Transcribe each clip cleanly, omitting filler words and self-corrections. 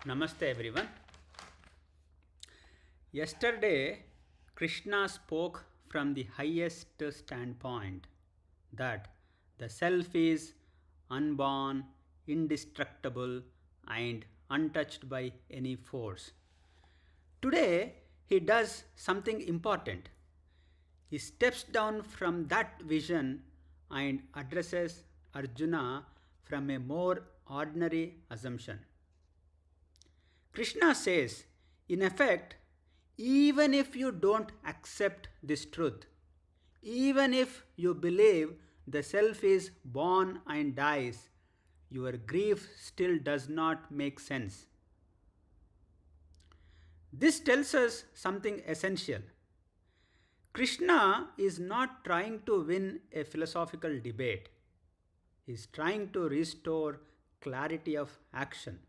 Namaste everyone. Yesterday, Krishna spoke from the highest standpoint that the self is unborn, indestructible, and untouched by any force. Today, he does something important. He steps down from that vision and addresses Arjuna from a more ordinary assumption. Krishna says, in effect, even if you don't accept this truth, even if you believe the self is born and dies, your grief still does not make sense. This tells us something essential. Krishna is not trying to win a philosophical debate. He is trying to restore clarity of action.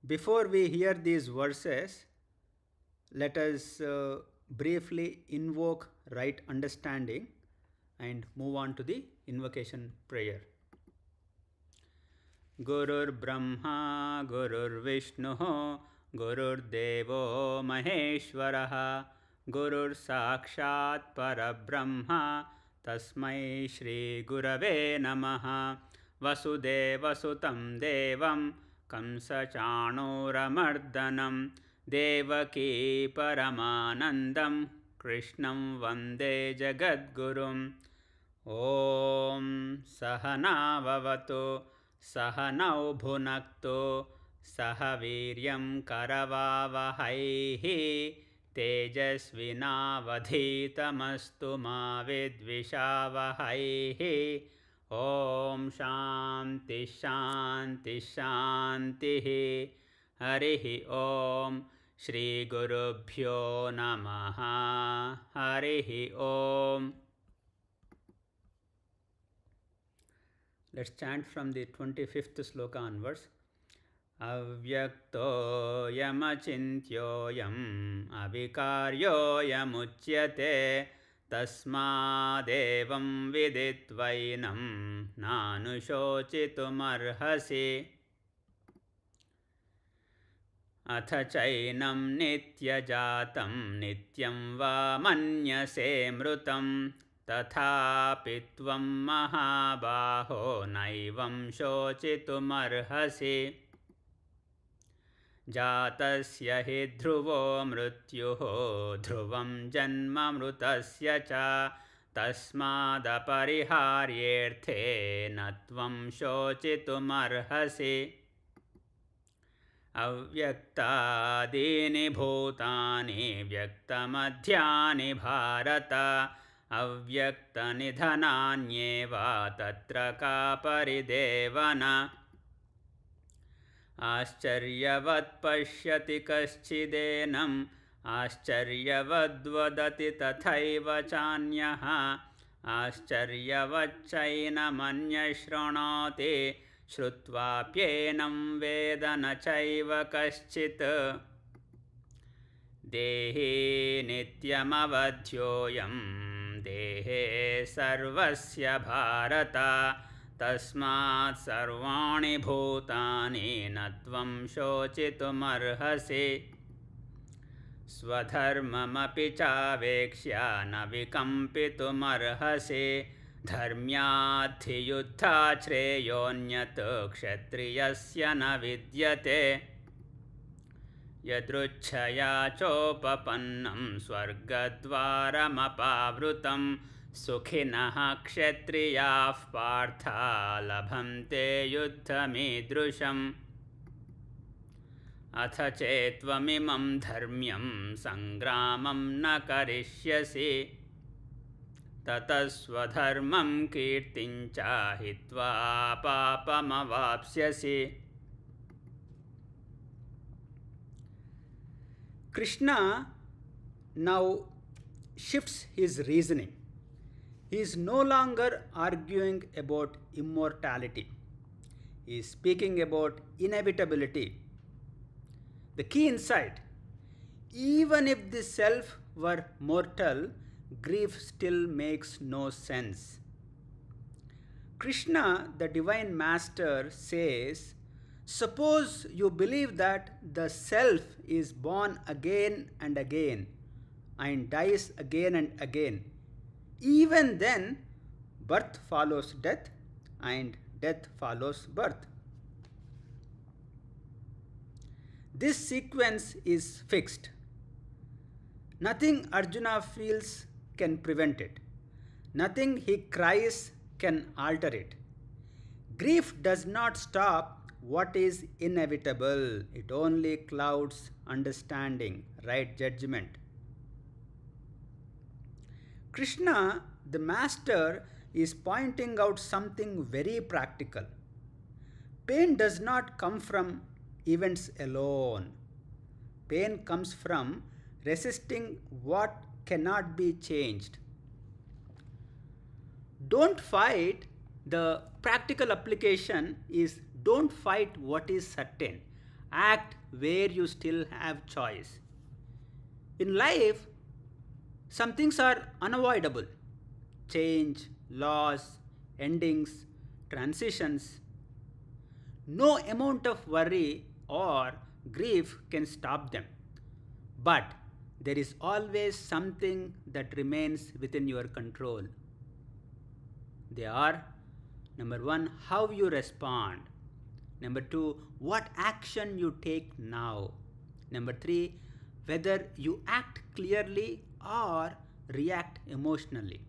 Before we hear these verses, let us briefly invoke right understanding and move on to the invocation prayer. Gurur Brahma, Gurur Vishnu, Gurur Devo Maheshwaraha, Gurur Sakshat Parabrahma, Tasmai Shri Gurave Namaha, Vasudeva Sutam Devam, Kamsachanuramardanam, Devaki Paramanandam, Krishnam Vande Jagadgurum. Om Sahana Vavatu Sahanau Bhunaktu Sahaviryam Karavavahaihi Tejasvinavadhitamastu ma vidvishavahaihi. Om Shanti Shanti Shanti. Harihi Om. Shri Gurubhyo Namaha. Harihi Om. Let's chant from the 25th sloka onwards. Avyakto yamachintyo yam avikaryo yamuchyate tasmadevam viditvainam nanushochitumarhasi. Atha chainam nityajatam nityam va manyase mrutam tathapi tvam mahabaho naivam shocitumarhasi. Jatasya hi dhruvo mrityuho dhruvam janma mrutasya cha tasmadapariharyerthe natvam shocitumarhasi. Avyaktadini bhutani vyaktamadhyani bharata avyaktanidhananyeva tatra ka paridevana. Ascharyavat pashyati kaschidенam ascharyavad vadati tathaiva chanyaha ascharyavat chainam anyashrunoti Shrutvapyenam vedana chaiva kaschit. Dehi nityamavadhyoyam dehe sarvasya bharata tasmat sarvani bhutani natvam shocitumarhasi. Swadharmamapi chavekshya navikampitumārhasi. Dharmyadhi yuddha shreyonyat kshatriyasya na vidyate. Yadruchaya chopapannam swargadvaramapavrutam sukhinaha kshatriyah partha labhante yuddhamidrusham. Atha chetvamimam dharmyam sangramam na karishyasi. Tatasvadharmam kirtincha hitva papamavapsyasi. Krishna now shifts his reasoning. He is no longer arguing about immortality. He is speaking about inevitability. The key insight: even if the self were mortal, grief still makes no sense. Krishna, the Divine Master, says Suppose you believe that the self is born again and again and dies again and again. Even then, birth follows death and death follows birth. This sequence is fixed. Nothing Arjuna feels can prevent it. Nothing he cries can alter it. Grief does not stop what is inevitable. It only clouds understanding, right judgment. Krishna, the master, is pointing out something very practical. Pain does not come from events alone. Pain comes from resisting what cannot be changed. Don't fight. The practical application is don't fight what is certain. Act where you still have choice. In life, some things are unavoidable: change, loss, endings, transitions. No amount of worry or grief can stop them. But there is always something that remains within your control. They are: number one, how you respond; number two, what action you take now; number three, whether you act clearly or react emotionally.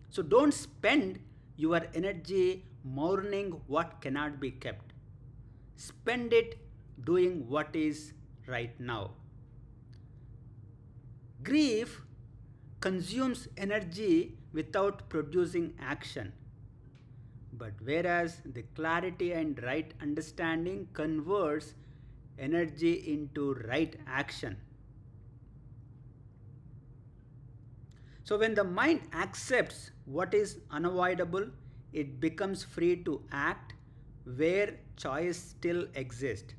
So don't spend your energy mourning what cannot be kept. Spend it doing what is right now. Grief consumes energy without producing action. But whereas the clarity and right understanding converts energy into right action. So when the mind accepts what is unavoidable, it becomes free to act where choice still exists.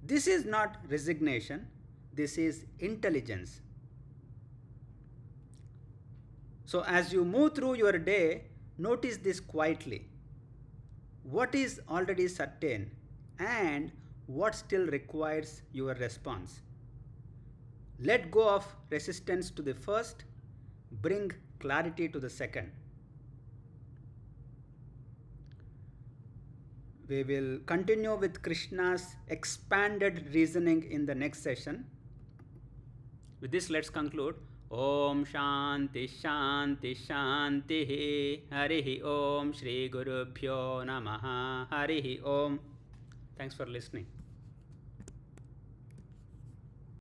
This is not resignation, this is intelligence. So as you move through your day, notice this quietly. What is already certain and what still requires your response? Let go of resistance to the first, bring clarity to the second. We will continue with Krishna's expanded reasoning in the next session. With this, let's conclude. Om Shanti Shanti Shanti Harihi Om Shri Gurubhyo Namaha Harihi Om. Thanks for listening.